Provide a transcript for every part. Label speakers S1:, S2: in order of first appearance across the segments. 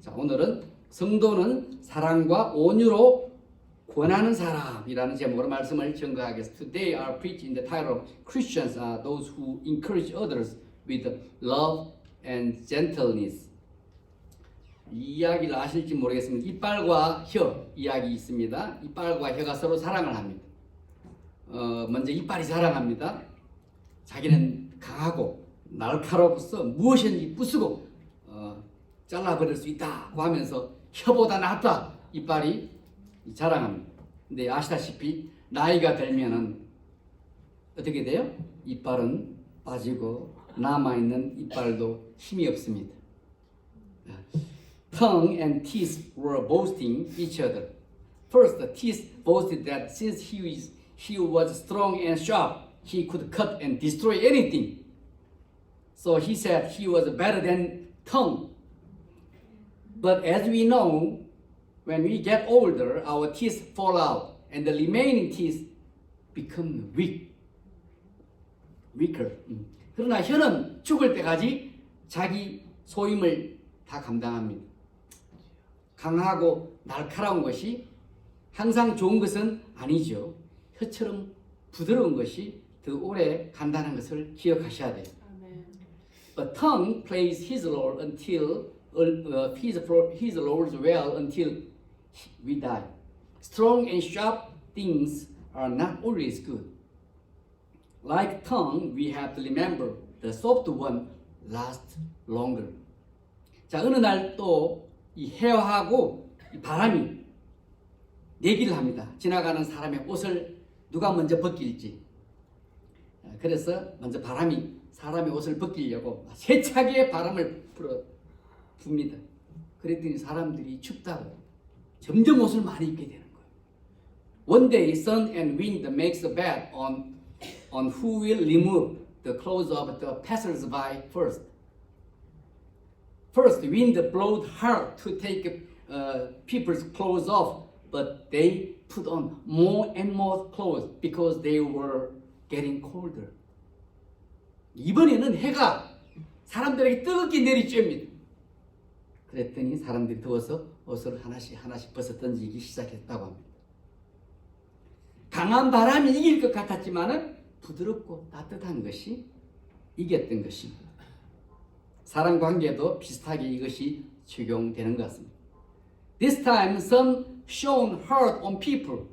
S1: 자, 오늘은 성도는 사랑과 온유로 권하는 사람이라는 제목으로 말씀을 전가하겠습니다. Today I preach in the title of Christians are those who encourage others with love and gentleness. 이 이야기를 아실지 모르겠습니다. 이빨과 혀 이야기 있습니다. 이빨과 혀가 서로 사랑을 합니다. 먼저 이빨이 자랑합니다. 자기는 강하고 날카로워서 무엇이든지 부수고 잘라버릴 수 있다고 하면서 혀보다 낫다 이빨이 자랑합니다. 근데 아시다시피 나이가 들면은 어떻게 돼요? 이빨은 빠지고 남아있는 이빨도 힘이 없습니다. Tongue and teeth were boasting each other. First, the teeth boasted that since he was strong and sharp, he could cut and destroy anything. So he said he was better than tongue. But as we know, when we get older, our teeth fall out, and the remaining teeth become weaker. 그러나 혀는 죽을 때까지 자기 소임을 다 감당합니다. 강하고 날카로운 것이 항상 좋은 것은 아니죠. 혀처럼 부드러운 것이 더 오래 간다는 것을 기억하셔야 돼요. A tongue plays his role until his roles well until we die. Strong and sharp things are not always good. Like tongue, we have to remember the soft one lasts longer. 자, 어느 날 또 이 해하고 이 바람이 내기를 합니다. 지나가는 사람의 옷을 누가 먼저 벗길지. 그래서 먼저 바람이 사람의 옷을 벗기려고 세차게 바람을 붑니다. 그랬더니 사람들이 춥다고 점점 옷을 많이 입게 되는 거예요. One day, sun and wind makes a bet on who will remove the clothes of the passers-by first. First, wind blowed hard to take people's clothes off, but they put on more and more clothes because they were getting colder. 이번에는 해가 사람들에게 뜨겁게 내리쬐입니다. 그랬더니 사람들이 더워서 옷을 하나씩 벗어 던지기 시작했다고 합니다. 강한 바람이 이길 것 같았지만은 부드럽고 따뜻한 것이 이겼던 것입니다. 사랑 관계도 비슷하게 이것이 적용되는 것 같습니다. This time sun shone hard on people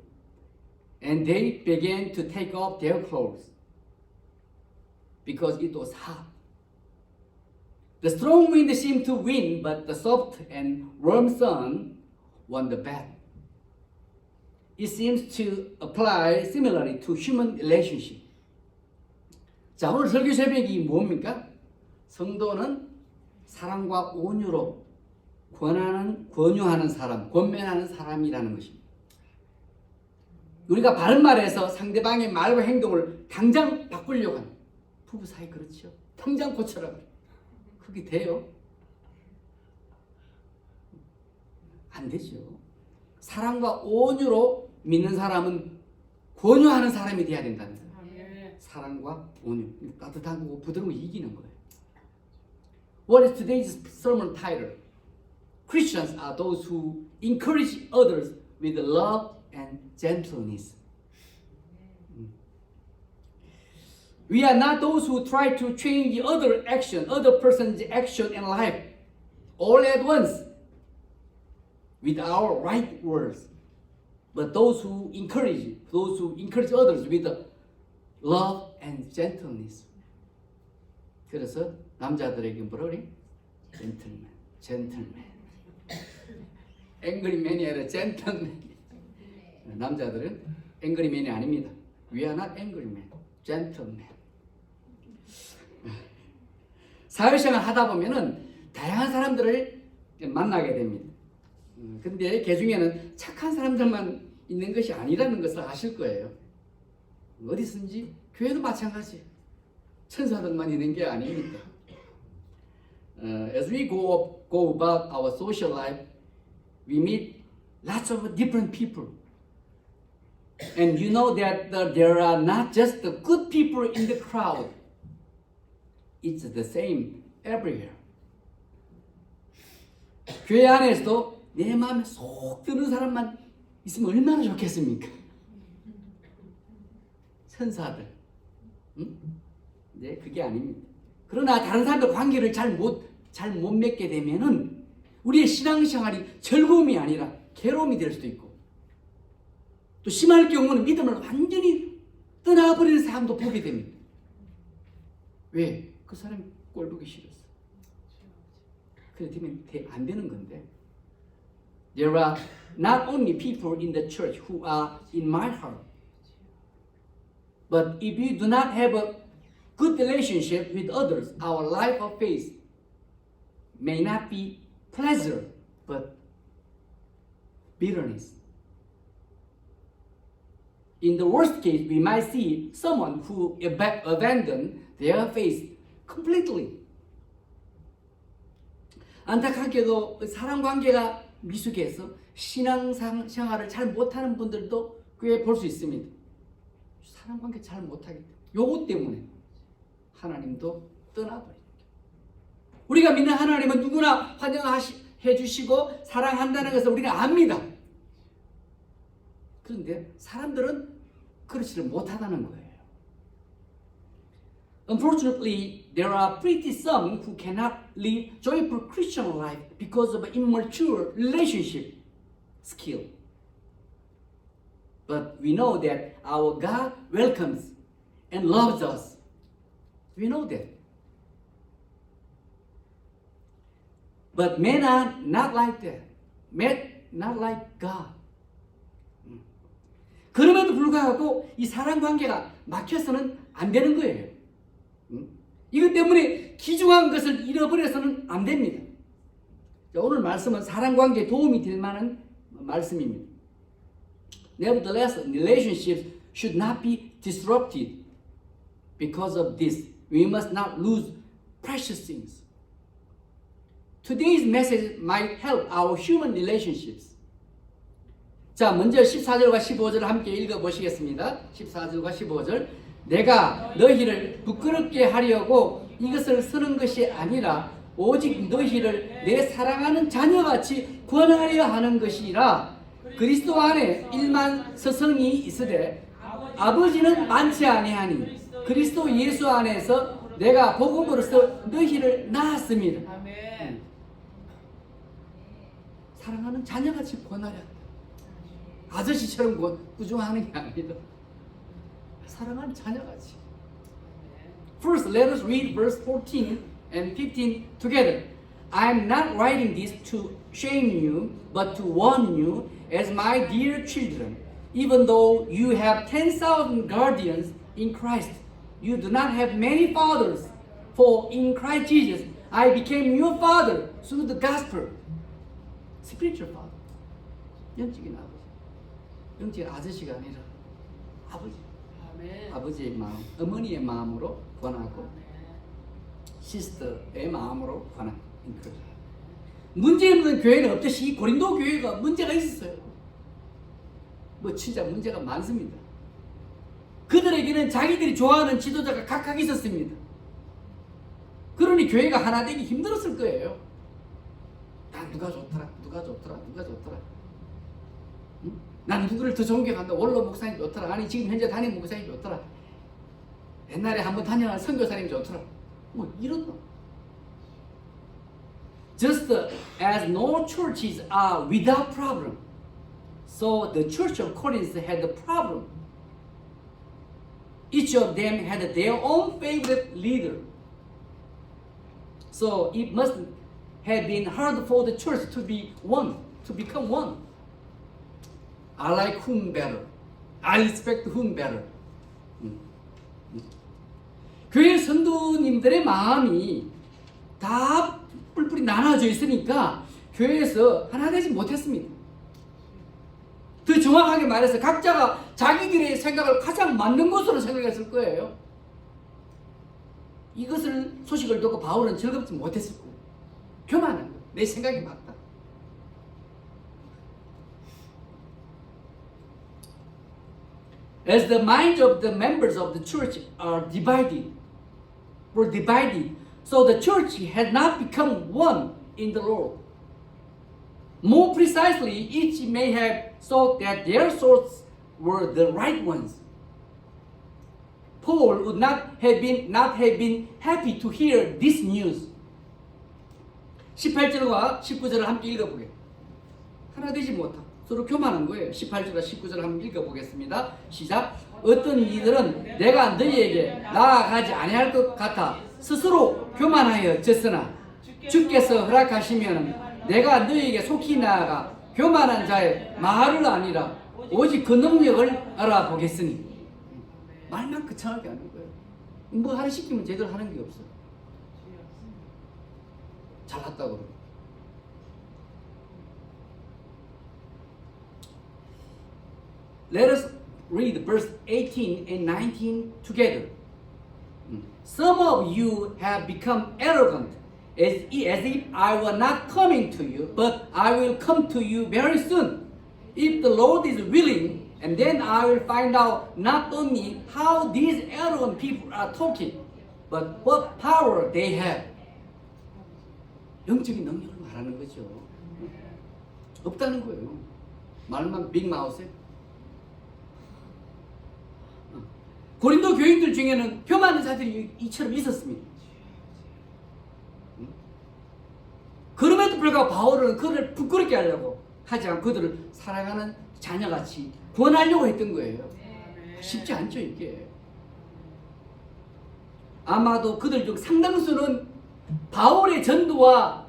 S1: and they began to take off their clothes because it was hot. The strong wind seemed to win, but the soft and warm sun won the battle. It seems to apply similarly to human relationship. 자, 오늘 설교 새벽이 뭡니까? 성도는 사랑과 온유로 권유하는 사람, 권면하는 사람이라는 것입니다. 우리가 바른 말에서 상대방의 말과 행동을 당장 바꾸려고 하는 부부 사이 그렇죠. 당장 고쳐라. 그게 돼요? 안 되죠. 사랑과 온유로 믿는 사람은 권유하는 사람이 돼야 된다는 거예요. 사랑과 온유, 따뜻한 거고 부드러운 거 이기는 거예요. What is today's sermon title? Christians are those who encourage others with love and gentleness. We are not those who try to change other person's action and life all at once with our right words, but those who encourage others with love and gentleness. 그래서 남자들에게 뭐라 그래? 젠틀맨. 앵그리맨이 아니라 젠틀맨. 남자들은 앵그리맨이 아닙니다. We are not angry men, gentlemen. 사회생활 하다 보면은 다양한 사람들을 만나게 됩니다. 근데 그 중에는 착한 사람들만 있는 것이 아니라는 것을 아실 거예요. 어디든지 교회도 마찬가지예요. 천사들만 있는 게 아닙니다. As we go about our social life, we meet lots of different people. And you know that there are not just the good people in the crowd. It's the same everywhere. 교회 안에서도 내 마음에 쏙 드는 사람만 있으면 얼마나 좋겠습니까? 선사들. 응? 네, 그게 아닙니다. 그러나 다른 사람들 관계를 잘 못 맺게 되면은 우리의 신앙생활이 즐거움이 아니라 괴로움이 될 수도 있고, 또 심할 경우는 믿음을 완전히 떠나버리는 사람도 보게 됩니다. 왜? 그 사람이 꼴보기 싫었어. 그렇게 되면 안 되는 건데. There are not only people in the church who are in my heart, but if we do not have a good relationship with others, our life of faith may not be pleasure, but bitterness. In the worst case, we might see someone who abandoned their faith completely. 안타깝게도 사람 관계가 미숙해서 신앙생활을 잘 못하는 분들도 꽤 볼 수 있습니다. 사람 관계 잘 못하기 때문에, 요것 때문에 하나님도 떠나버립니다. 우리가 믿는 하나님은 누구나 환영해 주시고 사랑한다는 것을 우리는 압니다. 그런데 사람들은 그렇지를 못하다는 거예요. Unfortunately, there are pretty some who cannot live joyful Christian life because of immature relationship skill. But we know that our God welcomes and loves us. We know that. But men are not like that. Men not like God. 그럼에도 불구하고 이 사랑 관계가 막혀서는 안 되는 거예요. 이것 때문에 귀중한 것을 잃어버려서는 안 됩니다. 오늘 말씀은 사랑 관계에 도움이 될 만한 말씀입니다. Nevertheless, relationships should not be disrupted. Because of this, we must not lose precious things. Today's message might help our human relationships. 자, 먼저 14절과 15절을 함께 읽어보시겠습니다. 14절과 15절. 내가 너희를 부끄럽게 하려고 이것을 쓰는 것이 아니라 오직 너희를 내 사랑하는 자녀같이 권하려 하는 것이라. 그리스도 안에 일만 서성이 있으되 아버지는 많지 아니하니 그리스도 예수 안에서 내가 복음으로써 너희를 낳았습니다. 아멘. 사랑하는 자녀같이 권하려. 아저씨처럼 꾸중하는 게 아니다. 사랑하는 자녀같이. First, let us read verse 14 and 15 together. I am not writing this to shame you, but to warn you as my dear children. Even though you have 10,000 guardians in Christ, you do not have many fathers. For in Christ Jesus, I became your father through the gospel. Spiritual father. 영적인 아버지. 영적인 아저씨가 아니라 아버지. 아멘. 아버지의 마음, 어머니의 마음으로 권하고 시스터의 마음으로 권하는 거죠. 문제 없는 교회는 없듯이 이 고린도 교회가 문제가 있었어요. 뭐 진짜 문제가 많습니다. 그들에게는 자기들이 좋아하는 지도자가 각각 있었습니다. 그러니 교회가 하나 되기 힘들었을 거예요. 난 누가 좋더라, 누가 좋더라, 누가 좋더라. 응? 난 누구를 더 존경한다. 원로 목사님 좋더라. 아니 지금 현재 담임 목사님 좋더라. 옛날에 한번 다녀간 선교사님 좋더라. 뭐 이런 거. Just as no churches are without problem, so the church of Corinth had a problem. Each of them had their own favorite leader. So it must have been hard for the church to be one, to become one. I like whom better. I respect whom better. 교회 성도님들의 마음이 다 뿔뿔이 나눠져 있으니까 교회에서 하나 되지 못했습니다. 더 정확하게 말해서 각자가 자기들의 생각을 가장 맞는 것으로 생각했을 거예요. 이것을 소식을 듣고 바울은 즐겁지 못했을 거예요. 교만한 거예요. 내 생각이 맞다. As the minds of the members of the church were divided, so the church had not become one in the Lord. More precisely, each may have thought that their thoughts were the right ones. Paul would not have been happy to hear this news. 18절과 19절을 함께 읽어보게. 하나 되지 못하고 서로 교만한 거예요. 18절과 19절을 한번 읽어보겠습니다. 시작. 어떤 이들은 내가 너희에게 나아가지 아니할 것 같아 스스로 교만하여 졌으나 주께서 허락하시면 내가 너희에게 속히 나아가 교만한 자의 말을 아니라 오직 그 능력을 알아보겠으니. 말만 거창하게 하는 거예요. 뭐 하나 시키면 제대로 하는 게 없어요. 잘났다고 그러고. Let us read verse 18 and 19 together. Some of you have become arrogant, as if I were not coming to you, but I will come to you very soon. If the Lord is willing, and then I will find out not only how these arrogant people are talking, but what power they have. 영적인 능력을 말하는 거죠. 없다는 거예요. 말만 빅마우스에. 고린도 교인들 중에는 교만한 자들이 이처럼 있었습니다. 그럼에도 불구하고 바울은 그들을 부끄럽게 하려고 하지 않고 그들을 사랑하는 자녀같이 구원하려고 했던 거예요. 쉽지 않죠, 이게. 아마도 그들 중 상당수는 바울의 전도와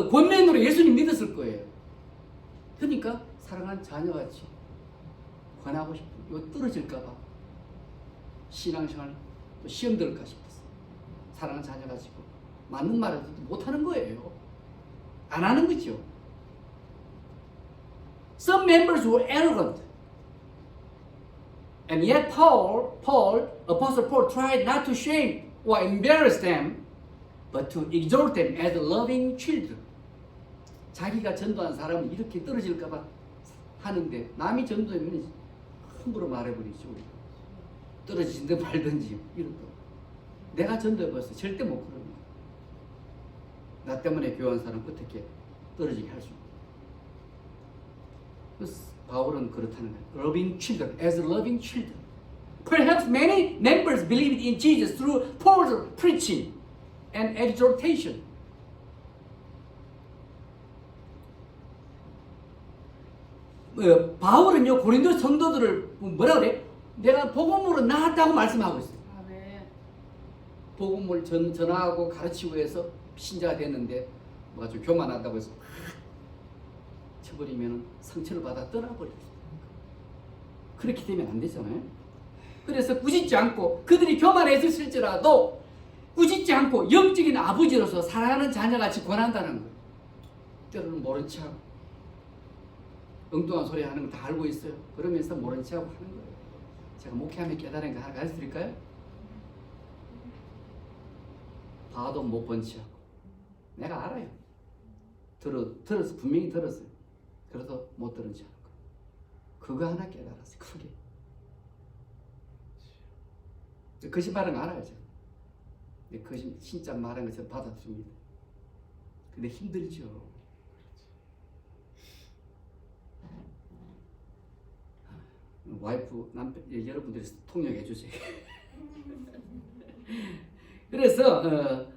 S1: 권면으로 예수님 믿었을 거예요. 그러니까 사랑하는 자녀같이 권하고 싶은, 이거 떨어질까봐 신앙생활 또 시험 들을까 싶었어. 사랑하는 자녀가지고 맞는 말을 못하는 거예요. 안 하는 거죠. Some members were arrogant, and yet Apostle Paul tried not to shame or embarrass them, but to exhort them as loving children. 자기가 전도한 사람은 이렇게 떨어질까봐 하는데 남이 전도하면 함부로 말해버리죠. 떨어지든지 말든지 이런 거. 내가 전도해봤어. 절대 못 그러는 거야. 나 때문에 교환 사람 어떻게 떨어지게 할 수 없어. 그래서 바울은 그렇다는 거예요. Loving children, as loving children. Perhaps many members believed in Jesus through Paul's preaching and exhortation. 바울은요 고린도 성도들을 뭐라 그래? 내가 복음으로 나았다고 말씀하고 있어요. 복음을 전하고 가르치고 해서 신자가 됐는데 뭐가 좀 교만하다고 해서 쳐버리면 상처를 받아 떠나버리죠. 그렇게 되면 안 되잖아요. 그래서 꾸짖지 않고 그들이 교만했을지라도 꾸짖지 않고 영적인 아버지로서 사랑하는 자녀같이 권한다는 거예요. 때로는 모른 척하고 엉뚱한 소리 하는 거 다 알고 있어요. 그러면서 모른 척하고 하는 거예요. 제가 목회하며 깨달은 거 하나 가르쳐드릴까요? 봐도 못 본 척하고 내가 알아요. 들어서 분명히 들었어요. 그래도 못 들은 척하는 거. 그거 하나 깨달았어요. 크게. 거짓 말은 알아야죠. 근데 거짓 진짜 말한 것을 받아줍니다. 근데 힘들죠. 와이프, 남편, 여러분들이 통역해 주세요. 그래서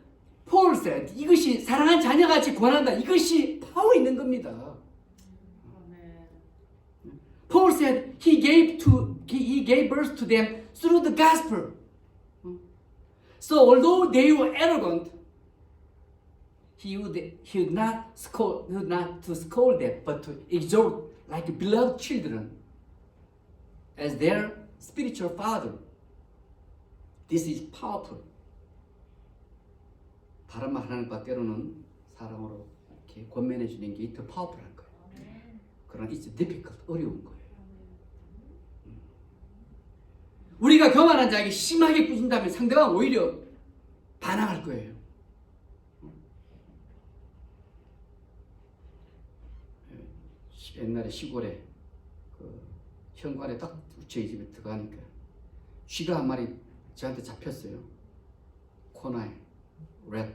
S1: Paul said, 이것이 사랑한 자녀같이 권한다. 이것이 파워 있는 겁니다. Paul said he gave birth to them through the gospel. So although they were arrogant, he would not scold them, but to exhort like beloved children as their spiritual father. This is powerful. 다른 말 하는 것 때로는 사랑으로 이렇게 권면해 주는 게 더 파워풀한 거예요. 그러나 it's difficult, 어려운 거예요. 우리가 교만한 자에게 심하게 꾸진다면 상대방 오히려 반항할 거예요. 옛날에 시골에 그 현관에 딱 저희 집에 들어가니까 쥐가 한 마리 저한테 잡혔어요. 코너에 red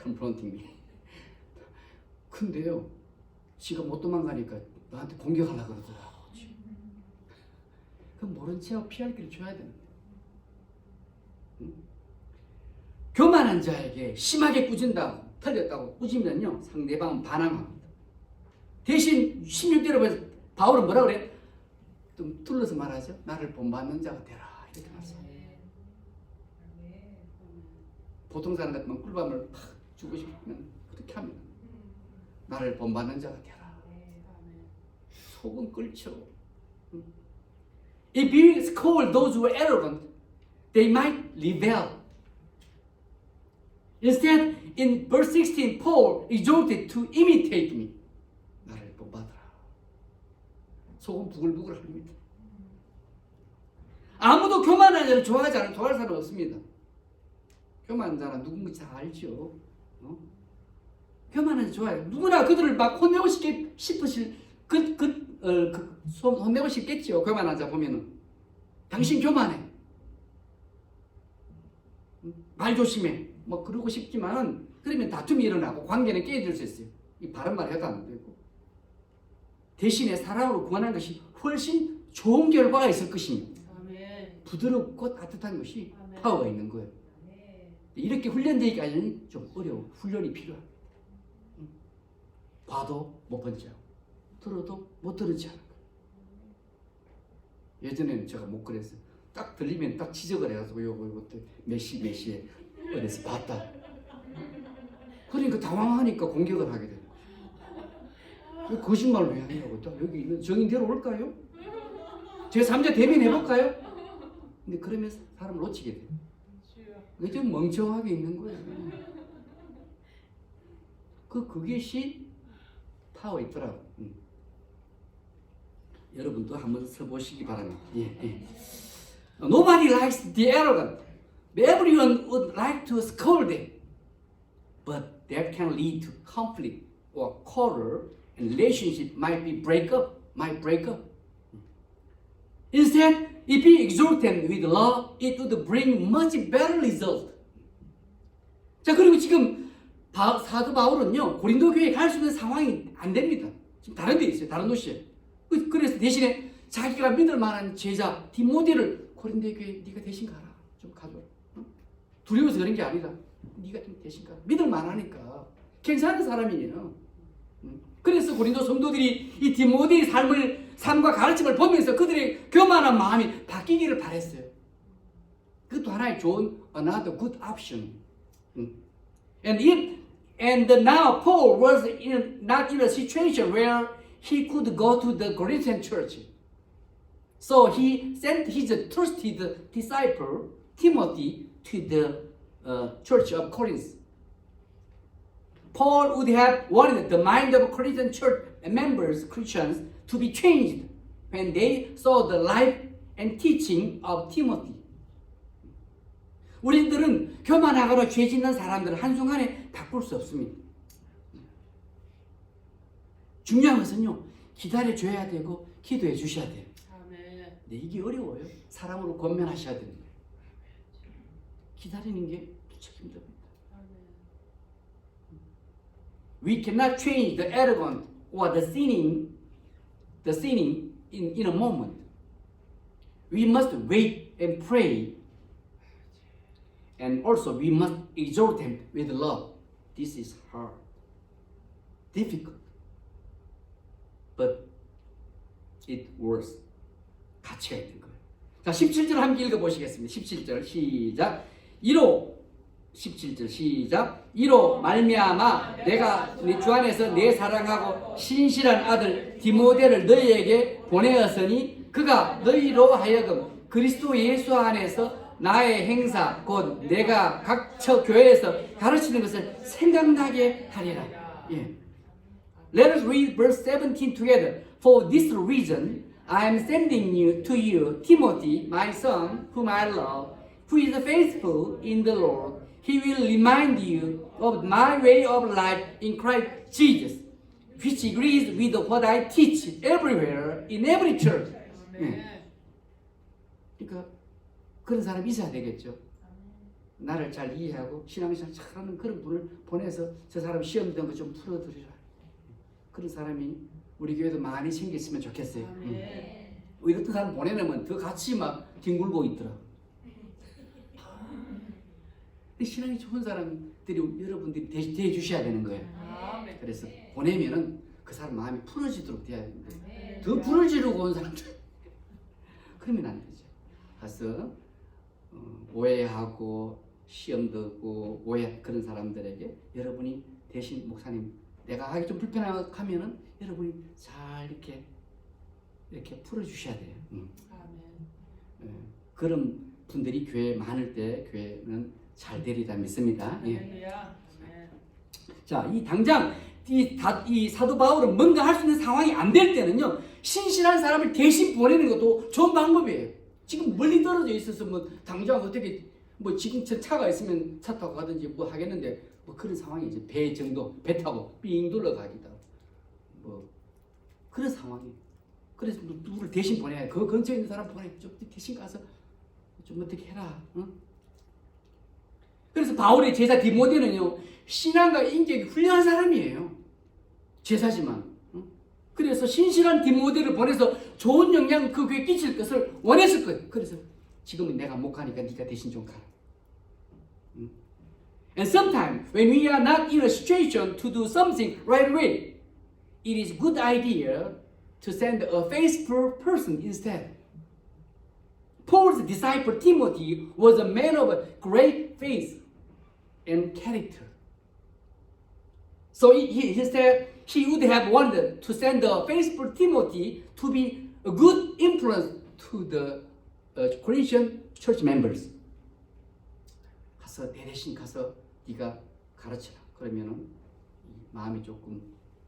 S1: confronting me. 근데요, 지가 못 도망가니까 너한테 공격하려고 그러더라고. 그럼 모른 체하고 피할 길을 줘야 되는데. 교만한 자에게 심하게 꾸진다고, 틀렸다고 꾸지면요, 상대방은 반항합니다. 대신 16절에 보면 바울은 뭐라 그래? 좀 둘러서 말하죠. 나를 본받는 자가 되라. 이렇게 말씀해요. 보통 사람 같으면 꿀밤을 팍 주고 싶으면 그렇게 합니다. 나를 본받는 자가 되라. 속은 끓죠. If you scold those who are arrogant, they might rebel. Instead, in verse 16, Paul exhorted to imitate me. 나를 본받아라. 속은 부글부글 합니다. 아무도 교만한 자를 좋아하지 않은 좋아할 사람 없습니다. 교만한 자는 누군지 다 알죠. 교만한 자 좋아해요. 누구나 그들을 막 혼내고 싶으실 혼내고 싶겠죠. 교만한 자 보면은 당신 교만해. 말 조심해. 뭐 그러고 싶지만은 그러면 다툼이 일어나고 관계는 깨질 수 있어요. 이 바른 말 해도 안 되고 대신에 사랑으로 구원한 것이 훨씬 좋은 결과가 있을 것입니다. 아멘. 부드럽고 따뜻한 것이 아멘. 파워가 있는 거예요. 아멘. 이렇게 훈련되기까지는 좀 어려워. 훈련이 필요합니다. 봐도 못 본지 않고 들어도 못 들은지 않고. 예전에는 제가 못 그랬어요. 딱 들리면 딱 지적을 해가지고 요거 몇 시에 어디서 봤다. 그러니까 당황하니까 공격을 하게 되는 거죠. 거짓말을 왜 하냐고. 여기 있는 정인대로 올까요? 제 3자 대면해볼까요? 근데 그러면 사람을 놓치게 돼요. 그게 좀 멍청하게 있는 거예요. 그것이 파워 있더라고. 여러분도 한번 써보시기 바랍니다. 예. Nobody likes the arrogant. Everyone would like to scold them. But that can lead to conflict or quarrel, and relationship might break up. Instead, if we exhort them with love, it would bring much better result. 자, 그리고 지금 사도 바울은요, 고린도 교회에 갈 수 있는 상황이 안 됩니다. 지금 다른 데 있어요. 다른 도시에. 그래서 대신에 자기가 믿을 만한 제자 디모데를 고린도 교회에 네가 대신 가라. 좀 가져라. 두려워서 그런 게 아니라 네가 좀 대신 가라. 믿을 만하니까. 괜찮은 사람이에요. 그래서 고린도 성도들이 이 디모데의 삶과 가르침을 보면서 그들의 교만한 마음이 바뀌기를 바랬어요. 그것도 하나의 좋은 another good option. And now Paul was not in a situation where he could go to the Corinthian church. So he sent his trusted disciple Timothy to the church of Corinth. Paul would have wanted the mind of Corinthian church members, Christians, to be changed when they saw the life and teaching of Timothy. 우리들은 교만하거나 죄 짓는 사람들을 한순간에 바꿀 수 없습니다. 중요한 것은요, 기다려줘야 되고 기도해 주셔야 돼요. 아멘. 근데 이게 어려워요. 사람으로 권면하셔야 됩니다. 기다리는 게 무척 힘듭니다. We cannot change the arrogant or the sinning in a moment. We must wait and pray. And also we must exhort them with love. This is hard, difficult, but it works. 가치가 있는 거예요. 자, 17절 함께 읽어보시겠습니다. 17절 시작. 이로 17절 시작. 이로 말미암아 내가 주 안에서 내 사랑하고 신실한 아들 디모데를 너희에게 보내었으니 그가 너희로 하여금 그리스도 예수 안에서 나의 행사 곧 내가 각 처 교회에서 가르치는 것을 생각나게 하리라. 예. Let us read verse 17 together. For this reason I am sending you to you Timothy, my son, whom I love, who is faithful in the Lord. He will remind you of my way of life in Christ Jesus, which agrees with what I teach everywhere in every church. 예. 그러니까 그런 사람이 있어야 되겠죠. 나를 잘 이해하고 신앙생활 잘하는 그런 분을 보내서 저 사람 시험 된 거 좀 풀어드리라. 그런 사람이 우리 교회도 많이 생겼으면 좋겠어요.
S2: 아멘.
S1: 어떤 사람 보내놓으면 더 같이 막 뒹굴고 있더라. 신앙이 좋은 사람들이 여러분들이 대해주셔야 되는 거예요.
S2: 아멘.
S1: 그래서 보내면은 그 사람 마음이 풀어지도록 돼야 되는데 더 불을 지르고 온 사람들 그러면 안 되죠. 가서 오해하고 시험 듣고 오해 그런 사람들에게 여러분이 대신 목사님 내가 하기 좀 불편하면은 여러분이 잘 이렇게 풀어주셔야 돼요.
S2: 아멘.
S1: 그런 분들이 교회에 많을 때 교회는 잘 되리라 믿습니다. 예.
S2: 할렐루야. 아멘.
S1: 자, 이 당장 이 사도 바울은 뭔가 할 수 있는 상황이 안 될 때는요, 신실한 사람을 대신 보내는 것도 좋은 방법이에요. 지금 멀리 떨어져 있어서 뭐 당장 어떻게 뭐 지금 차가 있으면 차 타고 가든지 뭐 하겠는데 뭐 그런 상황이 이제 배 정도 배 타고 삥 둘러 가기다 뭐 그런 상황이. 그래서 누구를 대신 보내야 돼. 그 근처에 있는 사람 보내. 좀 대신 가서 좀 어떻게 해라. 응? 그래서 바울의 제자 디모데는요, 신앙과 인격이 훌륭한 사람이에요. 제사지만. 응? 그래서 신실한 디모데를 보내서 좋은 영향 그 교회에 끼칠 것을 원했을 거예요. 그래서 지금은 내가 못 가니까 네가 대신 좀 가라. 응? And sometimes when we are not in a situation to do something right away, it is good idea to send a faithful person instead. Paul's disciple Timothy was a man of great faith and character. So he said he would have wanted to send the faithful Timothy to be a good influence to the Christian church members. 가서 대신 가서 네가 가르쳐라. 그러면은 마음이 조금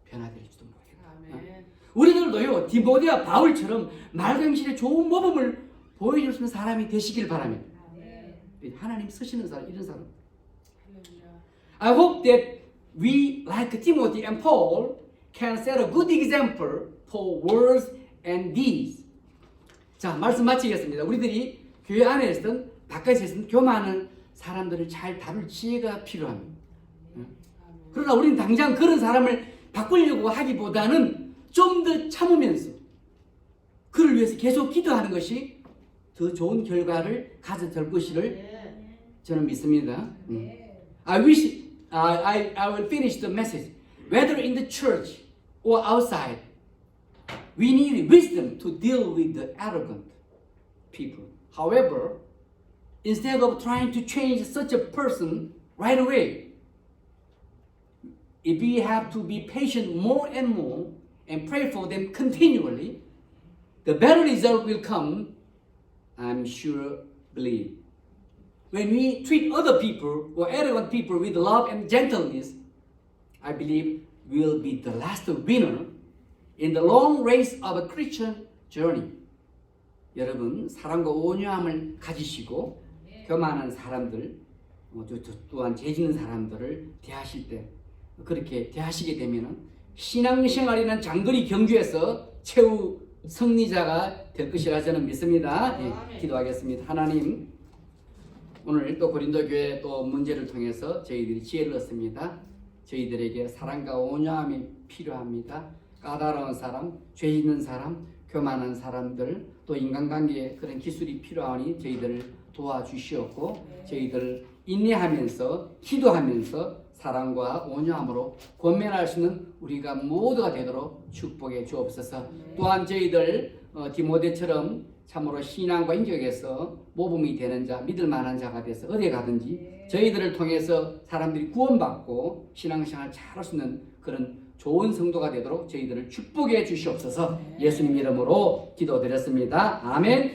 S1: 변화될지도 모르겠다.
S2: 아멘.
S1: 우리들도요 디모데와 바울처럼 말경실에 좋은 모범을 보여줄 수 있는 사람이 되시길 바랍니다.
S2: 아멘.
S1: 하나님 쓰시는 사람 이런 사람.
S2: 할렐루야.
S1: I hope that we, like Timothy and Paul, can set a good example for words and deeds. 자, 말씀 마치겠습니다. 우리들이 교회 안에서든 바깥에서든 교만한 사람들을 잘 다룰 지혜가 필요합니다. 그러나 우리는 당장 그런 사람을 바꾸려고 하기보다는 좀 더 참으면서 그를 위해서 계속 기도하는 것이 더 좋은 결과를 가져올 것이를 저는 믿습니다. I will finish the message. Whether in the church or outside, we need wisdom to deal with the arrogant people. However, instead of trying to change such a person right away, if we have to be patient more and more and pray for them continually, the better result will come, I'm sure, believe. When we treat other people or arrogant people with love and gentleness, I believe we'll be the last winner in the long race of a Christian journey. 여러분, 사랑과 온유함을 가지시고 교만한 사람들, 또한 죄짓는 사람들을 대하실 때 그렇게 대하시게 되면 신앙생활이라는 장거리 경주에서 최후 승리자가 될 것이라 저는 믿습니다. 예, 기도하겠습니다. 하나님, 오늘 또 고린도 교회 또 문제를 통해서 저희들이 지혜를 얻습니다. 저희들에게 사랑과 온유함이 필요합니다. 까다로운 사람, 죄 있는 사람, 교만한 사람들, 또 인간관계에 그런 기술이 필요하니 저희들을 도와주시옵고 저희들 인내하면서 기도하면서 사랑과 온유함으로 권면할 수 있는 우리가 모두가 되도록 축복해 주옵소서. 또한 저희들 디모데처럼 참으로 신앙과 인격에서 모범이 되는 자, 믿을 만한 자가 돼서 어디에 가든지 저희들을 통해서 사람들이 구원받고 신앙생활 잘할 수 있는 그런 좋은 성도가 되도록 저희들을 축복해 주시옵소서. 예수님 이름으로 기도드렸습니다. 아멘.